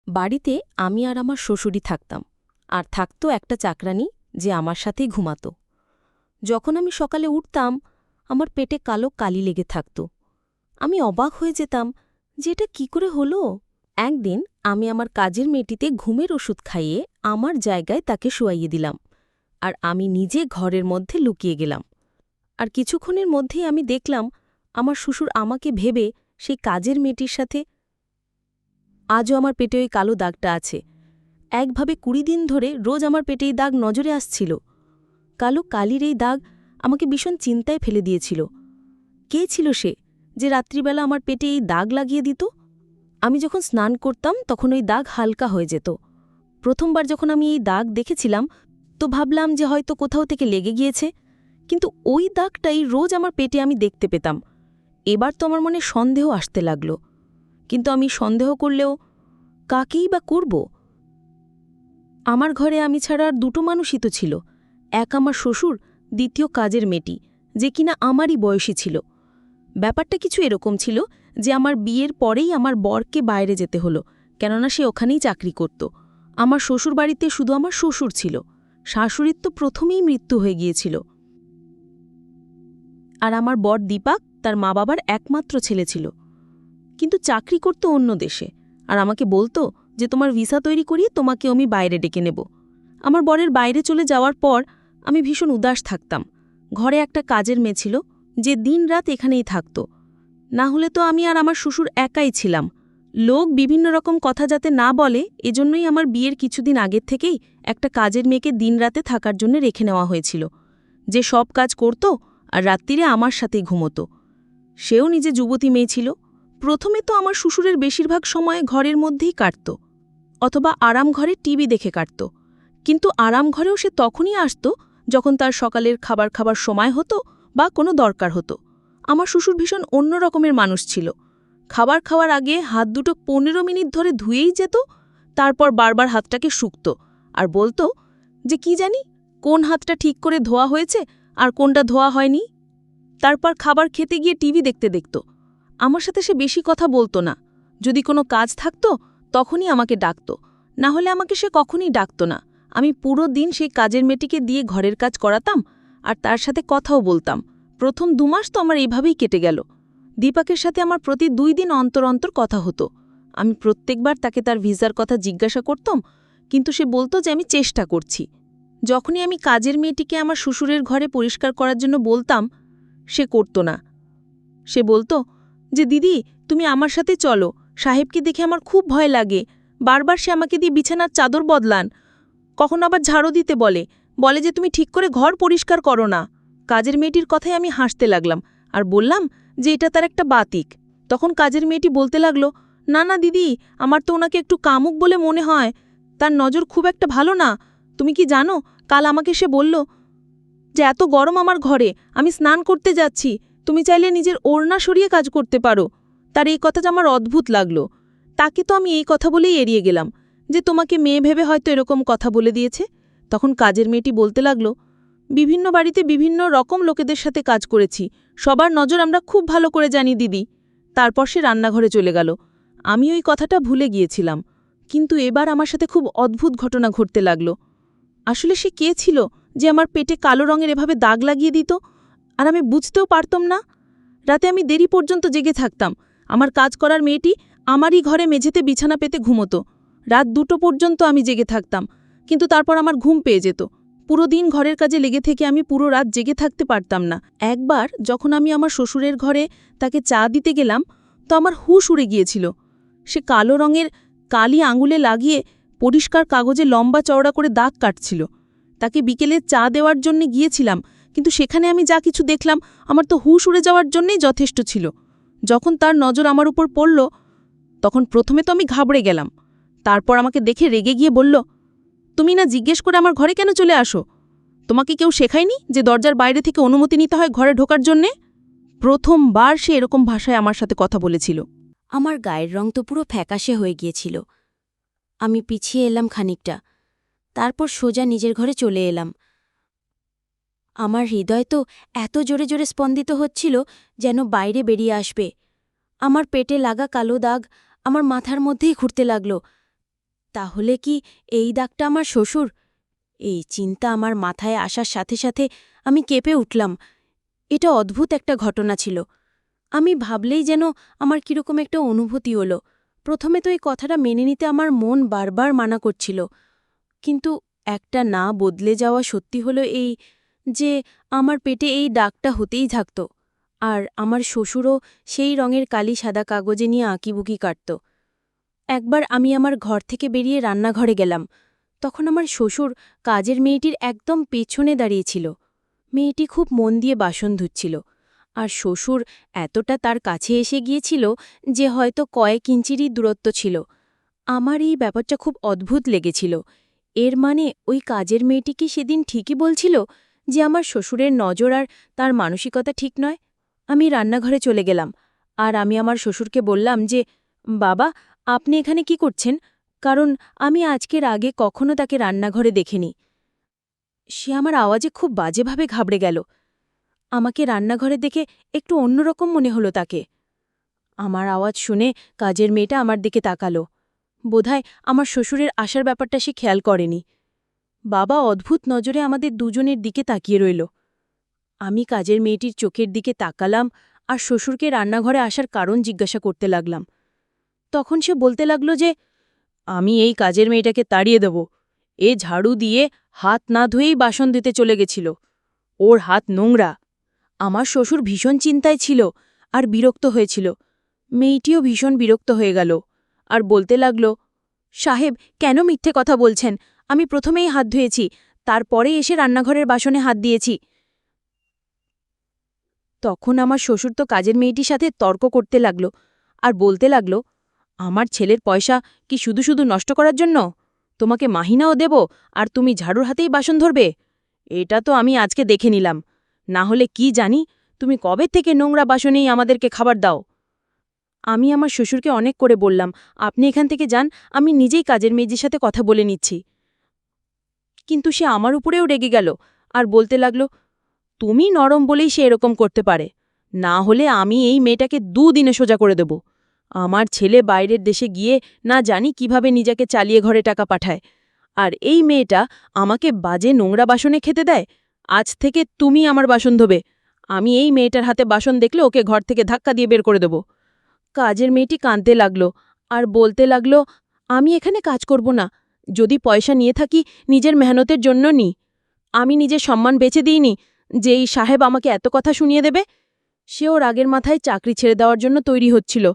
বাড়িতে আমি আর আমার শ্বশুরই থাকতাম, আর থাকত একটা চাকরানী যে আমার সাথেই ঘুমাত। যখন আমি সকালে উঠতাম আমার পেটে কালো কালি লেগে থাকত। আমি অবাক হয়ে যেতাম যে এটা কি করে হলো। একদিন আমি আমার কাজের মেয়েটিতে ঘুমের ওষুধ খাইয়ে আমার জায়গায় তাকে শুয়াইয়ে দিলাম, আর আমি নিজে ঘরের মধ্যে লুকিয়ে গেলাম। আর কিছুক্ষণের মধ্যেই আমি দেখলাম আমার শ্বশুর আমাকে ভেবে সেই কাজের মেয়েটির সাথে। আজও আমার পেটে ওই কালো দাগটা আছে। একভাবে ২০ দিন ধরে রোজ আমার পেটে এই দাগ নজরে আসছিল। কালো কালির এই দাগ আমাকে ভীষণ চিন্তায় ফেলে দিয়েছিল। কে ছিল সে যে রাত্রিবেলা আমার পেটে এই দাগ লাগিয়ে দিত? আমি যখন স্নান করতাম তখন ওই দাগ হালকা হয়ে যেত। প্রথমবার যখন আমি এই দাগ দেখেছিলাম তো ভাবলাম যে হয়তো কোথাও থেকে লেগে গিয়েছে, কিন্তু ওই দাগটাই রোজ আমার পেটে আমি দেখতে পেতাম। এবার তো আমার মনে সন্দেহ আসতে লাগল, কিন্তু আমি সন্দেহ করলেও কাকেই বা করব? আমার ঘরে আমি ছাড়া আর দুটো মানুষই তো ছিল, এক আমার শ্বশুর, দ্বিতীয় কাজের মেয়েটি, যে কিনা আমারই বয়সী ছিল। ব্যাপারটা কিছু এরকম ছিল যে আমার বিয়ের পরেই আমার বরকে বাইরে যেতে হলো, কেননা সে ওখানেই চাকরি করত। আমার শ্বশুর বাড়িতে শুধু আমার শ্বশুর ছিল, শাশুড়ির তো প্রথমেই মৃত্যু হয়ে গিয়েছিল। আর আমার বর দীপাক তার মা বাবার একমাত্র ছেলে ছিল, কিন্তু চাকরি করত অন্য দেশে। আর আমাকে বলতো যে তোমার ভিসা তৈরি করিয়ে তোমাকে আমি বাইরে ডেকে নেব। আমার বরের বাইরে চলে যাওয়ার পর আমি ভীষণ উদাস থাকতাম। ঘরে একটা কাজের মেয়ে ছিল যে দিনরাত এখানেই থাকত। না হলে তো আমি আর আমার শ্বশুর একাই ছিলাম। লোক বিভিন্ন রকম কথা যাতে না বলে এজন্যই আমার বিয়ের কিছুদিন আগের থেকেই একটা কাজের মেয়েকে দিনরাতে থাকার জন্য রেখে নেওয়া হয়েছিল, যে সব কাজ করত আর রাত্রিরে আমার সাথেই ঘুমোত। সেও নিজে যুবতী মেয়ে ছিল। প্রথমে তো আমার শ্বশুরের বেশিরভাগ সময় ঘরের মধ্যেই কাটত, অথবা আরাম ঘরে টিভি দেখে কাটত। কিন্তু আরাম ঘরেও সে তখনই আসত যখন তার সকালের খাবার খাবার সময় হতো বা কোনো দরকার হতো। আমার শ্বশুর ভীষণ অন্য রকমের মানুষ ছিল। খাবার খাওয়ার আগে হাত দুটো ১৫ মিনিট ধরে ধুয়েই যেত, তারপর বারবার হাতটাকে শুকত আর বলতো যে কি জানি কোন হাতটা ঠিক করে ধোয়া হয়েছে আর কোনটা ধোয়া হয়নি। তারপর খাবার খেতে গিয়ে টিভি দেখতে দেখত। আমার সাথে সে বেশি কথা বলতো না। যদি কোনো কাজ থাকত তখনই আমাকে ডাকত, না হলে আমাকে সে কখনই ডাকত না। আমি পুরো দিন সেই কাজের মেয়েটিকে দিয়ে ঘরের কাজ করাতাম আর তার সাথে কথাও বলতাম। প্রথম ২ মাস তো আমার এইভাবেই কেটে গেল। দীপাকের সাথে আমার প্রতি ২ দিন অন্তর অন্তর কথা হতো। আমি প্রত্যেকবার তাকে তার ভিসার কথা জিজ্ঞাসা করতাম, কিন্তু সে বলতো যে আমি চেষ্টা করছি। যখনই আমি কাজের মেয়েটিকে আমার শ্বশুরের ঘরে পরিষ্কার করার জন্য বলতাম, সে করত না। সে বলতো যে দিদি তুমি আমার সাথে চলো, সাহেবকে দেখে আমার খুব ভয় লাগে। বারবার সে আমাকে দিয়ে বিছানার চাদর বদলান, কখনো আবার ঝাড়ু দিতে বলে, বলে যে তুমি ঠিক করে ঘর পরিষ্কার করো না। কাজের মেয়েটির কথায় আমি হাসতে লাগলাম আর বললাম যে এটা তার একটা বাতিক। তখন কাজের মেয়েটি বলতে লাগলো, না না দিদি, আমার তো ওনাকে একটু কামুক বলে মনে হয়, তার নজর খুব একটা ভালো না। তুমি কি জানো, কাল আমাকে সে বলল যে এত গরম আমার ঘরে, আমি স্নান করতে যাচ্ছি, তুমি চাইলে নিজের ওড়না সরিয়ে কাজ করতে পারো। তার এই কথাটা আমার অদ্ভুত লাগলো। তাকে তো আমি এই কথা বলেই এড়িয়ে গেলাম যে তোমাকে মেয়ে ভেবে হয়তো এরকম কথা বলে দিয়েছে। তখন কাজের মেয়েটি বলতে লাগলো, বিভিন্ন বাড়িতে বিভিন্ন রকম লোকেদের সাথে কাজ করেছি, সবার নজর আমরা খুব ভালো করে জানি দিদি। তারপর সে রান্নাঘরে চলে গেল। আমি ওই কথাটা ভুলে গিয়েছিলাম, কিন্তু এবার আমার সাথে খুব অদ্ভুত ঘটনা ঘটতে লাগলো। আসলে সে কে ছিল যে আমার পেটে কালো রঙের এভাবে দাগ লাগিয়ে দিত, আর আমি বুঝতেও পারতাম না। রাতে আমি দেরি পর্যন্ত জেগে থাকতাম। আমার কাজ করার মেয়েটি আমারই ঘরে মেঝেতে বিছানা পেতে ঘুমোতো। রাত ২টো পর্যন্ত আমি জেগে থাকতাম, কিন্তু তারপর আমার ঘুম পেয়ে যেত। পুরো দিন ঘরের কাজে লেগে থেকে আমি পুরো রাত জেগে থাকতে পারতাম না। একবার যখন আমি আমার শ্বশুরের ঘরে তাকে চা দিতে গেলাম তো আমার হুঁশ উড়ে গিয়েছিল। সে কালো রঙের কালি আঙুলে লাগিয়ে পরিষ্কার কাগজে লম্বা চওড়া করে দাগ কাটছিল। তাকে বিকেলে চা দেওয়ার জন্য গিয়েছিলাম, কিন্তু সেখানে আমি যা কিছু দেখলাম আমার তো হুঁশ উড়ে যাওয়ার জন্যই যথেষ্ট ছিল। যখন তার নজর আমার উপর পড়ল তখন প্রথমে তো আমি ঘাবড়ে গেলাম। তারপর আমাকে দেখে রেগে গিয়ে বলল, তুমি না জিজ্ঞেস করে আমার ঘরে কেন চলে আসো? তোমাকে কেউ শেখায়নি যে দরজার বাইরে থেকে অনুমতি নিতে হয় ঘরে ঢোকার জন্যে? প্রথমবার সে এরকম ভাষায় আমার সাথে কথা বলেছিল। আমার গায়ের রং তো পুরো ফ্যাকাশে হয়ে গিয়েছিল। আমি পিছিয়ে এলাম খানিকটা, তারপর সোজা নিজের ঘরে চলে এলাম। আমার হৃদয় তো এত জোরে জোরে স্পন্দিত হচ্ছিল যেন বাইরে বেরিয়ে আসবে। আমার পেটে লাগা কালো দাগ আমার মাথার মধ্যেই ঘুরতে লাগল। তাহলে কি এই দাগটা আমার শ্বশুর? এই চিন্তা আমার মাথায় আসার সাথে সাথে আমি কেঁপে উঠলাম। এটা অদ্ভুত একটা ঘটনা ছিল। আমি ভাবলেই যেন আমার কিরকম একটা অনুভূতি হলো। প্রথমে তো এই কথাটা মেনে নিতে আমার মন বারবার মানা করছিল, কিন্তু একটা না বদলে যাওয়া সত্যি হলো এই যে আমার পেটে এই দাগটা হতেই থাকত, আর আমার শ্বশুরও সেই রঙের কালি সাদা কাগজে নিয়ে আঁকিবুকি কাটত। একবার আমি আমার ঘর থেকে বেরিয়ে রান্নাঘরে গেলাম। তখন আমার শ্বশুর কাজের মেয়েটির একদম পেছনে দাঁড়িয়েছিল। মেয়েটি খুব মন দিয়ে বাসন ধুচ্ছিল, আর শ্বশুর এতটা তার কাছে এসে গিয়েছিল যে হয়তো কয়েক ইঞ্চিরই দূরত্ব ছিল। আমার এই ব্যাপারটা খুব অদ্ভুত লেগেছিল। এর মানে ওই কাজের মেয়েটি কি সেদিন ঠিকই বলছিল যে আমার শ্বশুরের নজর আর তার মানসিকতা ঠিক নয়? আমি রান্নাঘরে চলে গেলাম, আর আমি আমার শ্বশুরকে বললাম যে, বাবা, আপনি এখানে কি করছেন? কারণ আমি আজকের আগে কখনো তাকে রান্নাঘরে দেখিনি। সে আমার আওয়াজে খুব বাজেভাবে ঘাবড়ে গেল। আমাকে রান্নাঘরে দেখে একটু অন্যরকম মনে হলো তাকে। আমার আওয়াজ শুনে কাজের মেয়েটা আমার দিকে তাকালো। বোধহয় আমার শ্বশুরের আসার ব্যাপারটা সে খেয়াল করেনি। বাবা অদ্ভুত নজরে আমাদের দুজনের দিকে তাকিয়ে রইল। আমি কাজের মেয়েটির চোখের দিকে তাকালাম আর শ্বশুরকে রান্নাঘরে আসার কারণ জিজ্ঞাসা করতে লাগলাম। তখন সে বলতে লাগল যে, আমি এই কাজের মেয়েটাকে তাড়িয়ে দেব। এ ঝাড়ু দিয়ে হাত না ধুয়েই বাসন দিতে চলে গেছিল। ওর হাত নোংরা। আমার শ্বশুর ভীষণ চিন্তায় ছিল আর বিরক্ত হয়েছিল। মেয়েটিও ভীষণ বিরক্ত হয়ে গেল আর বলতে লাগল, সাহেব, কেন মিথ্যে কথা বলছেন? আমি প্রথমেই হাত ধুয়েছি, তারপরে এসে রান্নাঘরের বাসনে হাত দিয়েছি। তখন আমার শ্বশুর তো কাজের মেয়েটির সাথে তর্ক করতে লাগল আর বলতে লাগল, আমার ছেলের পয়সা কি শুধু শুধু নষ্ট করার জন্য? তোমাকে মাহিনাও দেব আর তুমি ঝাড়ুর হাতেই বাসন ধরবে? এটা তো আমি আজকে দেখে নিলাম। না হলে কি জানি তুমি কবে থেকে নোংরা বাসনেই আমাদেরকে খাবার দাও। আমি আমার শ্বশুরকে অনেক করে বললাম, আপনি এখান থেকে যান, আমি নিজেই কাজের মেয়েজির সাথে কথা বলে নিচ্ছি। কিন্তু সে আমার উপরেও রেগে গেল আর বলতে লাগল, তুমি নরম বলেই সে এরকম করতে পারে, না হলে আমি এই মেয়েটাকে 2 দিনে সোজা করে দেব। আমার ছেলে বাইরের দেশে গিয়ে না জানি কিভাবে নিজেকে চালিয়ে ঘরে টাকা পাঠায়, আর এই মেয়েটা আমাকে বাজে নোংরা বাসনে খেতে দেয়। আজ থেকে তুমি আমার বাসন ধোবে। আমি এই মেয়েটার হাতে বাসন দেখলে ওকে ঘর থেকে ধাক্কা দিয়ে বের করে দেব। কাজের মেয়েটি কাঁদতে লাগল আর বলতে লাগল, আমি এখানে কাজ করব না। যদি পয়সা নিয়ে থাকি নিজের মেহনতের জন্য নি। আমি নিজের সম্মান বেচে দিইনি যে এই সাহেব আমাকে এত কথা শুনিয়ে দেবে। সেও রাগের মাথায় চাকরি ছেড়ে দেওয়ার জন্য তৈরি হচ্ছিল।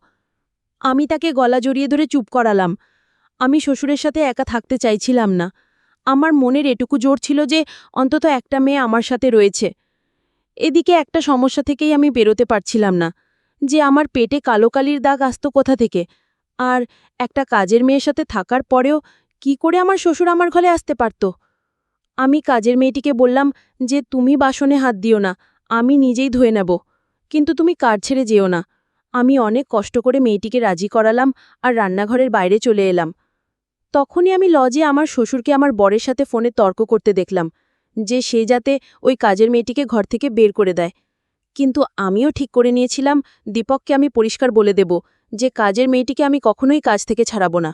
আমি তাকে গলা জড়িয়ে ধরে চুপ করালাম। আমি শ্বশুরের সাথে একা থাকতে চাইছিলাম না। আমার মনের এটুকু জোর ছিল যে অন্তত একটা মেয়ে আমার সাথে রয়েছে। এদিকে একটা সমস্যা থেকেই আমি বেরোতে পারছিলাম না, যে আমার পেটে কালো কালির দাগ আসত কোথা থেকে, আর একটা কাজের মেয়ের সাথে থাকার পরেও কি করে আমার শ্বশুর আমার ঘরে আসতে পারত। আমি কাজের মেয়েটিকে বললাম যে, তুমি বাসনে হাত দিও না, আমি নিজেই ধুয়ে নেব, কিন্তু তুমি কাজ ছেড়ে যেও না। আমি অনেক কষ্ট করে মেয়েটিকে রাজি করালাম আর রান্নাঘরের বাইরে চলে এলাম। তখনই আমি লজে আমার শ্বশুরকে আমার বরের সাথে ফোনে তর্ক করতে দেখলাম যে সে যাতে ওই কাজের মেয়েটিকে ঘর থেকে বের করে দেয়। কিন্তু আমিও ঠিক করে নিয়েছিলাম দীপককে আমি পরিষ্কার বলে দেব যে কাজের মেয়েটিকে আমি কখনোই কাজ থেকে ছাড়াবো না।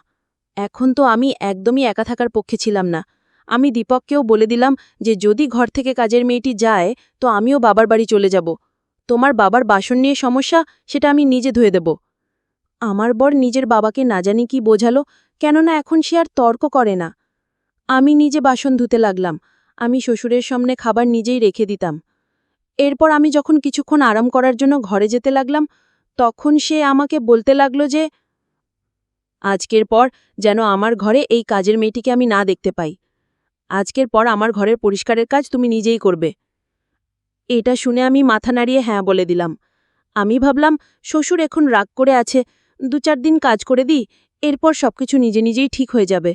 এখন তো আমি একদমই একা থাকার পক্ষে ছিলাম না। আমি দীপককেও বলে দিলাম যে যদি ঘর থেকে কাজের মেয়েটি যায় তো আমিও বাবার বাড়ি চলে যাব। তোমার বাবার বাসন নিয়ে সমস্যা, সেটা আমি নিজে ধুয়ে দেব। আমার বর নিজের বাবাকে না জানি কি বোঝালো, কেননা এখন সে আর তর্ক করে না। আমি নিজে বাসন ধুতে লাগলাম। আমি শ্বশুরের সামনে খাবার নিজেই রেখে দিতাম। এরপর আমি যখন কিছুক্ষণ আরাম করার জন্য ঘরে যেতে লাগলাম, তখন সে আমাকে বলতে লাগল যে, আজকের পর যেন আমার ঘরে এই কাজের মেয়েটিকে আমি না দেখতে পাই। আজকের পর আমার ঘরের পরিষ্কারের কাজ তুমি নিজেই করবে। এটা শুনে আমি মাথা নাড়িয়ে হ্যাঁ বলে দিলাম। আমি ভাবলাম শ্বশুর এখন রাগ করে আছে, 2-4 দিন কাজ করে দিই, এরপর সবকিছু নিজে নিজেই ঠিক হয়ে যাবে।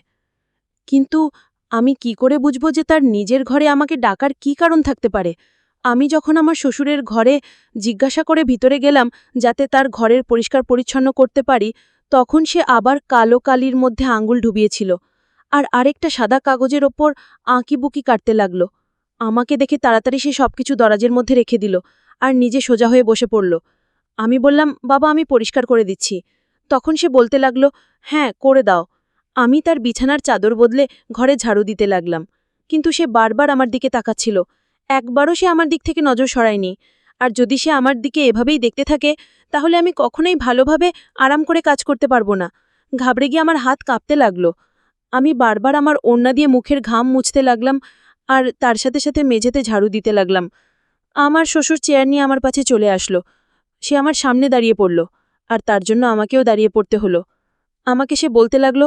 কিন্তু আমি কি করে বুঝব যে তার নিজের ঘরে আমাকে ডাকার কি কারণ থাকতে পারে? আমি যখন আমার শ্বশুরের ঘরে জিজ্ঞাসা করে ভিতরে গেলাম যাতে তার ঘরের পরিষ্কার পরিচ্ছন্ন করতে পারি, তখন সে আবার কালো কালির মধ্যে আঙুল ডুবিয়েছিল আর আরেকটা সাদা কাগজের ওপর আঁকিবুকি কাটতে লাগল। আমাকে দেখে তাড়াতাড়ি সে সবকিছু দরাজের মধ্যে রেখে দিল আর নিজে সোজা হয়ে বসে পড়ল। আমি বললাম, বাবা, আমি পরিষ্কার করে দিচ্ছি। তখন সে বলতে লাগল, হ্যাঁ, করে দাও। আমি তার বিছানার চাদর বদলে ঘরে ঝাড়ু দিতে লাগলাম, কিন্তু সে বারবার আমার দিকে তাকাচ্ছিল। একবারও সে আমার দিক থেকে নজর সরায়নি। আর যদি সে আমার দিকে এভাবেই দেখতে থাকে, তাহলে আমি কখনোই ভালোভাবে আরাম করে কাজ করতে পারবো না। ঘাবড়ে গিয়ে আমার হাত কাঁপতে লাগলো। আমি বারবার আমার ওড়না দিয়ে মুখের ঘাম মুছতে লাগলাম, আর তার সাথে সাথে মেঝেতে ঝাড়ু দিতে লাগলাম। আমার শ্বশুর চেয়ার নিয়ে আমার পাশে চলে আসলো। সে আমার সামনে দাঁড়িয়ে পড়ল, আর তার জন্য আমাকেও দাঁড়িয়ে পড়তে হলো। আমাকে সে বলতে লাগলো,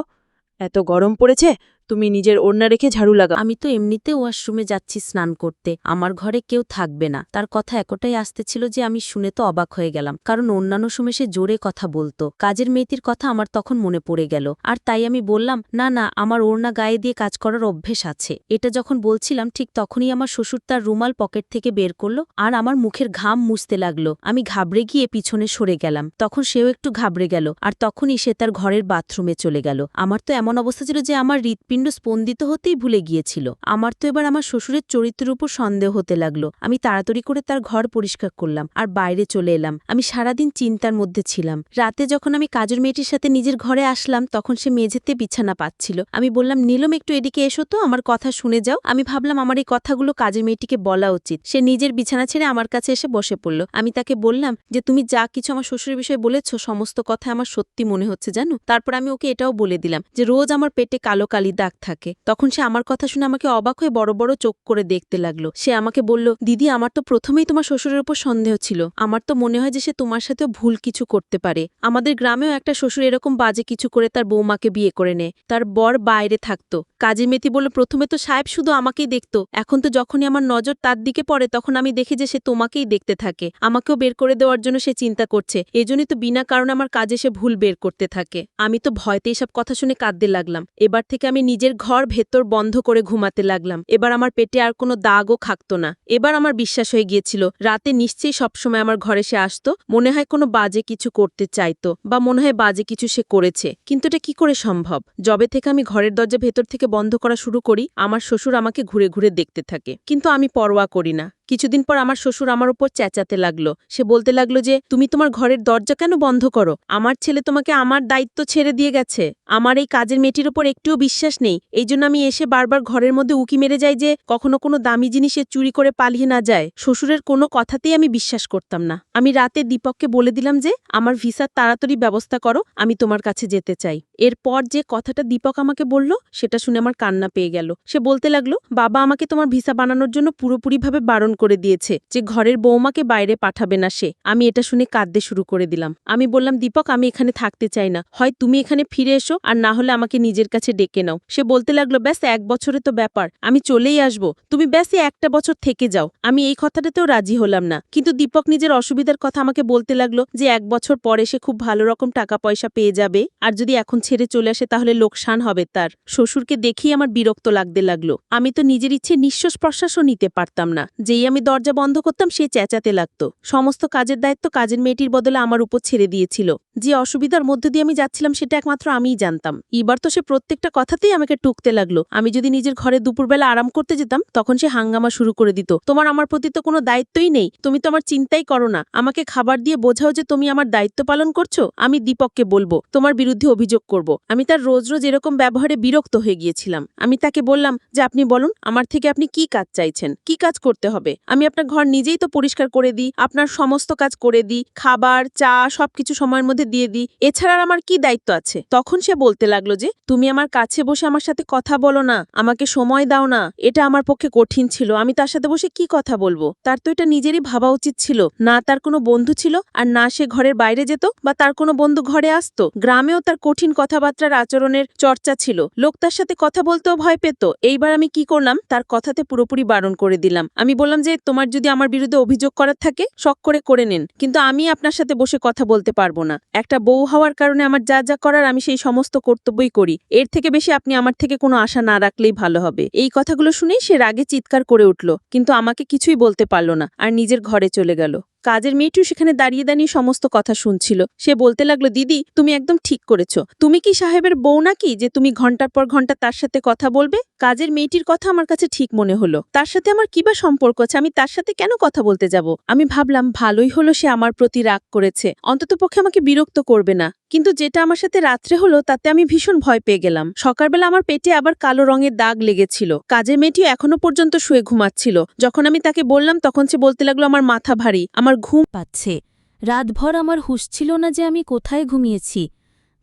এত গরম পড়েছে, তুমি নিজের ওড়না রেখে ঝাড়ু লাগাও। আমি তো এমনিতে ওয়াশরুমে যাচ্ছি স্নান করতে, আমার ঘরে কেউ থাকবে না। তার কথা এতটাই আসতেছিল যে আমি শুনে তো অবাক হয়ে গেলাম, কারণ অন্যান্য সময় সে জোরে কথা বলতো। কাজের মেয়েটির কথা আমার তখন মনে পড়ে গেল, আর তাই আমি বললাম, না না, আমার ওড়না গায়ে দিয়ে কাজ করার অভ্যেস আছে। এটা যখন বলছিলাম ঠিক তখনই আমার শ্বশুর তার রুমাল পকেট থেকে বের করলো আর আমার মুখের ঘাম মুছতে লাগলো। আমি ঘাবড়ে গিয়ে পিছনে সরে গেলাম। তখন সেও একটু ঘাবড়ে গেল, আর তখনই সে তার ঘরের বাথরুমে চলে গেল। আমার তো এমন অবস্থা ছিল যে আমার হৃৎপিণ্ড স্পন্দিত হতেই ভুলে গিয়েছিল। আমার তো এবার আমার শ্বশুরের চরিত্রের উপর সন্দেহ হতে লাগলো। আমি তাড়াতাড়ি করে তার ঘর পরিষ্কার করলাম আর বাইরে চলে এলাম। আমি সারাদিন চিন্তার মধ্যে ছিলাম। রাতে যখন আমি কাজের মেয়েটির সাথে নিজের ঘরে আসলাম, তখন সে মেঝেতে বিছানা পাচ্ছিল। আমি বললাম, নীলম, একটু এদিকে এসো তো, আমার কথা শুনে যাও। আমি ভাবলাম আমার এই কথাগুলো কাজের মেয়েটিকে বলা উচিত। সে নিজের বিছানা ছেড়ে আমার কাছে এসে বসে পড়ল। আমি তাকে বললাম যে, তুমি যা কিছু আমার শ্বশুরের বিষয়ে বলেছ, সমস্ত কথা আমার সত্যি মনে হচ্ছে জানো। তারপর আমি ওকে এটাও বলে দিলাম যে রোজ আমার পেটে কালো কালি দাগ থাকে। তখন সে আমার কথা শুনে আমাকে অবাক হয়ে বড় বড় চোখ করে দেখতে লাগলো। সে আমাকে বলল, দিদি, আমার তো প্রথমেই তোমার শ্বশুরের উপর সন্দেহ ছিল। আমার তো মনে হয় যে সে তোমার সাথেও ভুল কিছু করতে পারে। আমাদের গ্রামেও একটা শ্বশুর এরকম বাজে কিছু করে তার বৌমাকে বিয়ে করে নেয়। তার বর বাইরে থাকতো। কাজী মেয়েটি বলল, প্রথমে তো সাহেব শুধু আমাকেই দেখতো, এখন তো যখনই আমার নজর তার দিকে পড়ে তখন আমি দেখি যে সে তোমাকেই দেখতে থাকে। আমাকেও বের করে দেওয়ার জন্য সে চিন্তা করছে। এজন্যই তো বিনা কারণে আমার কাজে সে ভুল বের করতে থাকে। আমি তো ভয়তে এসব কথা শুনে কাঁদতে লাগলাম। এবার থেকে আমি নিজের ঘর ভেতর বন্ধ করে ঘুমাতে লাগলাম। এবার আমার পেটে আর কোনো দাগও থাকতো না। এবার আমার বিশ্বাস হয়ে গিয়েছিল রাতে নিশ্চয়ই সবসময় আমার ঘরে সে আসতো। মনে হয় কোনো বাজে কিছু করতে চাইতো, বা মনে হয় বাজে কিছু সে করেছে। কিন্তু এটা কি করে সম্ভব? যবে থেকে আমি ঘরের দরজা ভেতর থেকে বন্ধ করা শুরু করি, আমার শ্বশুর আমাকে ঘুরে ঘুরে দেখতে থাকে, কিন্তু আমি পরোয়া করি না। কিছুদিন পর আমার শ্বশুর আমার উপর চেঁচাতে লাগলো। সে বলতে লাগলো যে, তুমি তোমার ঘরের দরজা কেন বন্ধ করো? আমার ছেলে তোমাকে আমার দায়িত্ব ছেড়ে দিয়ে গেছে। আমার এই কাজের মেয়েটির উপর একটুও বিশ্বাস নেই। এই জন্য আমি এসে বারবার ঘরের মধ্যে উকি মেরে যাই যে কখনো কোনো দামি জিনিসে চুরি করে পালিয়ে না যায়। শ্বশুরের কোনো কথাতেই আমি বিশ্বাস করতাম না। আমি রাতে দীপককে বলে দিলাম যে, আমার ভিসার তাড়াতাড়ি ব্যবস্থা করো, আমি তোমার কাছে যেতে চাই। এরপর যে কথাটা দীপক আমাকে বলল, সেটা শুনে আমার কান্না পেয়ে গেল। সে বলতে লাগলো, বাবা আমাকে তোমার ভিসা বানানোর জন্য পুরোপুরিভাবে বারণ করে দিয়েছে যে ঘরের বৌমাকে বাইরে পাঠাবে না সে। আমি এটা শুনে কাঁদতে শুরু করে দিলাম। আমি বললাম, দীপক, আমি এখানে থাকতে চাই না। হয় তুমি এখানে ফিরে এসো, আর না হলে আমাকে নিজের কাছে ডেকে নাও। সে বলতে লাগলো, ব্যাস 1 বছরে তো ব্যাপার, আমি চলেই আসবো, তুমি ব্যাস 1টা বছর থেকে যাও। আমি এই কথাটাতেও রাজি হলাম না। কিন্তু দীপক নিজের অসুবিধার কথা আমাকে বলতে লাগলো যে 1 বছর পরে সে খুব ভালো রকম টাকা পয়সা পেয়ে যাবে, আর যদি এখন ছেড়ে চলে আসে তাহলে লোকসান হবে তার। শ্বশুরকে দেখেই আমার বিরক্ত লাগতে লাগলো। আমি তো নিজের ইচ্ছে নিঃশ্বাস প্রশ্বাসও নিতে পারতাম না। যেই আমি দরজা বন্ধ করতাম সে চেঁচাতে লাগতো। সমস্ত কাজের দায়িত্ব কাজের মেয়েটির বদলে আমার উপর ছেড়ে দিয়েছিল। যে অসুবিধার মধ্যে দিয়ে আমি যাচ্ছিলাম সেটা একমাত্র আমিই জানতাম। এবার তো সে প্রত্যেকটা কথাতেই আমাকে টুকতে লাগলো। আমি যদি নিজের ঘরে দুপুরবেলা আরাম করতে যেতাম, তখন সে হাঙ্গামা শুরু করে দিত। তোমার আমার প্রতি তো কোনো দায়িত্বই নেই, তুমি তো আমার চিন্তাই করো না। আমাকে খাবার দিয়ে বোঝাও যে তুমি আমার দায়িত্ব পালন করছো। আমি দীপককে বলবো, তোমার বিরুদ্ধে অভিযোগ করব। আমি তার রোজ রোজ এরকম ব্যবহারে বিরক্ত হয়ে গিয়েছিলাম। আমি তাকে বললাম যে, আপনি বলুন, আমার থেকে আপনি কি কাজ চাইছেন, কি কাজ করতে হবে? আমি আপনার ঘর নিজেই তো পরিষ্কার করে দিই, আপনার সমস্ত কাজ করে দিই, খাবার, চা সবকিছু সময়ের মধ্যে দিয়ে দিই। এছাড়া আমার কি দায়িত্ব আছে? তখন সে বলতে লাগলো যে, তুমি আমার কাছে বসে আমার সাথে কথা বলো না, আমাকে সময় দাও না। এটা আমার পক্ষে কঠিন ছিল। আমি তার সাথে বসে কি কথা বলবো? তার তো এটা নিজেরই ভাবা উচিত ছিল। না তার কোনো বন্ধু ছিল, আর না সে ঘরের বাইরে যেত, বা তার কোনো বন্ধু ঘরে আসতো। গ্রামেও তার কঠিন কথাবার্তার আচরণের চর্চা ছিল। লোক তার সাথে কথা বলতেও ভয় পেত। এইবার আমি কি করলাম, তার কথাতে পুরোপুরি বারণ করে দিলাম। আমি বললাম যে, তোমার যদি আমার বিরুদ্ধে অভিযোগ করার থাকে শখ করে নেন, কিন্তু আমি আপনার সাথে বসে কথা বলতে পারবো না। একটা বউ হওয়ার কারণে আমার যা যা করার আমি সেই সমস্ত কর্তব্যই করি। এর থেকে বেশি আপনি আমার থেকে কোনো আশা না রাখলেই ভালো হবে। এই কথাগুলো শুনেই সে রাগে চিৎকার করে উঠল, কিন্তু আমাকে কিছুই বলতে পারল না, আর নিজের ঘরে চলে গেল। কাজের মেয়েটিও সেখানে দাঁড়িয়ে দাঁড়িয়ে সমস্ত কথা শুনছিল। সে বলতে লাগলো, দিদি তুমি একদম ঠিক করেছো। তুমি কি সাহেবের বউ নাকি যে তুমি ঘন্টার পর ঘন্টা তার সাথে কথা বলবে? কাজের মেয়েটির কথা আমার কাছে ঠিক মনে হলো। তার সাথে আমার কিবা সম্পর্ক আছে, আমি তার সাথে কেন কথা বলতে যাব? আমি ভাবলাম ভালোই হলো সে আমার প্রতি রাগ করেছে, অন্ততপক্ষে আমাকে বিরক্ত করবে না। কিন্তু যেটা আমার সাথে রাত্রে হলো তাতে আমি ভীষণ ভয় পেয়ে গেলাম। সকালবেলা আমার পেটে আবার কালো রঙের দাগ লেগেছিল। কাজের মেয়েটিও এখনো পর্যন্ত শুয়ে ঘুমাচ্ছিল। যখন আমি তাকে বললাম তখন সে বলতে লাগলো, আমার মাথা ভারী, আমার ঘুম পাচ্ছে। রাতভর আমার হুঁশ ছিল না যে আমি কোথায় ঘুমিয়েছি।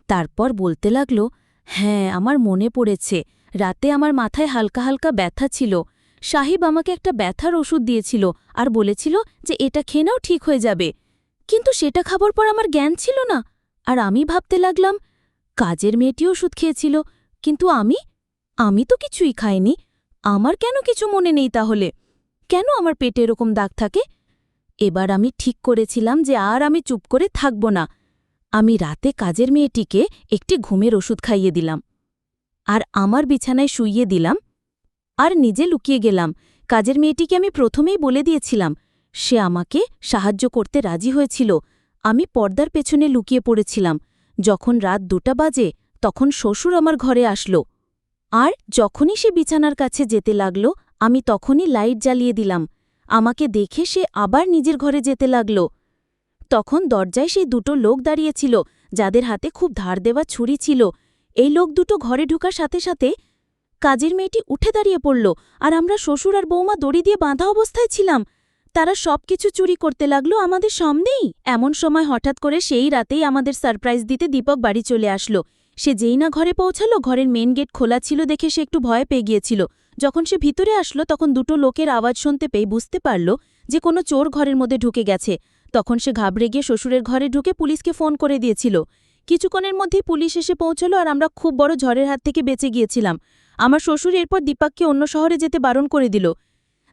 তারপর বলতে লাগলো, হ্যাঁ আমার মনে পড়েছে, রাতে আমার মাথায় হালকা হালকা ব্যথা ছিল। সাহিব আমাকে একটা ব্যথার ওষুধ দিয়েছিল আর বলেছিল যে এটা খেয়ে নাও, ঠিক হয়ে যাবে। কিন্তু সেটা খাবার পর আমার জ্ঞান ছিল না। আর আমি ভাবতে লাগলাম, কাজের মেয়েটি ওষুধ খেয়েছিল, কিন্তু আমি তো কিছুই খাইনি। আমার কেন কিছু মনে নেই তাহলে? কেন আমার পেটে এরকম দাগ থাকে? এবার আমি ঠিক করেছিলাম যে আর আমি চুপ করে থাকব না। আমি রাতে কাজের মেয়েটিকে একটি ঘুমের ওষুধ খাইয়ে দিলাম আর আমার বিছানায় শুইয়ে দিলাম আর নিজে লুকিয়ে গেলাম। কাজের মেয়েটিকে আমি প্রথমেই বলে দিয়েছিলাম। সে আমাকে সাহায্য করতে রাজি হয়েছিল। আমি পর্দার পেছনে লুকিয়ে পড়েছিলাম। যখন রাত 2টা বাজে তখন শ্বশুর আমার ঘরে আসলো। আর যখনই সে বিছানার কাছে যেতে লাগল আমি তখনই লাইট জ্বালিয়ে দিলাম। আমাকে দেখে সে আবার নিজের ঘরে যেতে লাগল। তখন দরজায় সেই 2টো লোক দাঁড়িয়েছিল যাদের হাতে খুব ধার দেওয়া ছুরি ছিল। এই লোক 2টো ঘরে ঢোকার সাথে সাথে কাজের মেয়েটি উঠে দাঁড়িয়ে পড়ল আর আমরা শ্বশুর আর বৌমা দড়ি দিয়ে বাঁধা অবস্থায় ছিলাম। তারা সবকিছু চুরি করতে লাগলো আমাদের সামনেই। এমন সময় হঠাৎ করে সেই রাতেই আমাদের সারপ্রাইজ দিতে দীপক বাড়ি চলে আসলো। সে যেই না ঘরে পৌঁছালো, ঘরের মেন গেট খোলা ছিল দেখে সে একটু ভয় পেয়ে গিয়েছিল। যখন সে ভিতরে আসলো তখন 2টো লোকের আওয়াজ শুনতে পেয়ে বুঝতে পারল যে কোনো চোর ঘরের মধ্যে ঢুকে গেছে। তখন সে ঘাবড়ে গিয়ে শ্বশুরের ঘরে ঢুকে পুলিশকে ফোন করে দিয়েছিল। কিছুক্ষণের মধ্যেই পুলিশ এসে পৌঁছলো আর আমরা খুব বড় ঝড়ের হাত থেকে বেঁচে গিয়েছিলাম। আমার শ্বশুর এরপর দীপককে অন্য শহরে যেতে বারণ করে দিল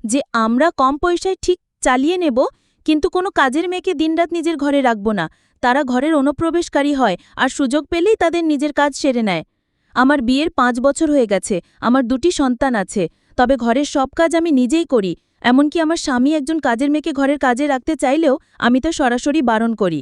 যে আমরা কম পয়সায় ঠিক চালিয়ে নেব, কিন্তু কোনো কাজের মেয়েকে দিনরাত নিজের ঘরে রাখব না। তারা ঘরের অনুপ্রবেশকারী হয় আর সুযোগ পেলেই তাদের নিজের কাজ সেরে নেয়। আমার বিয়ের 5 বছর হয়ে গেছে, আমার 2টি সন্তান আছে, তবে ঘরের সব কাজ আমি নিজেই করি। এমনকি আমার স্বামী একজন কাজের মেয়েকে ঘরের কাজে রাখতে চাইলেও আমি তা সরাসরি বারণ করি।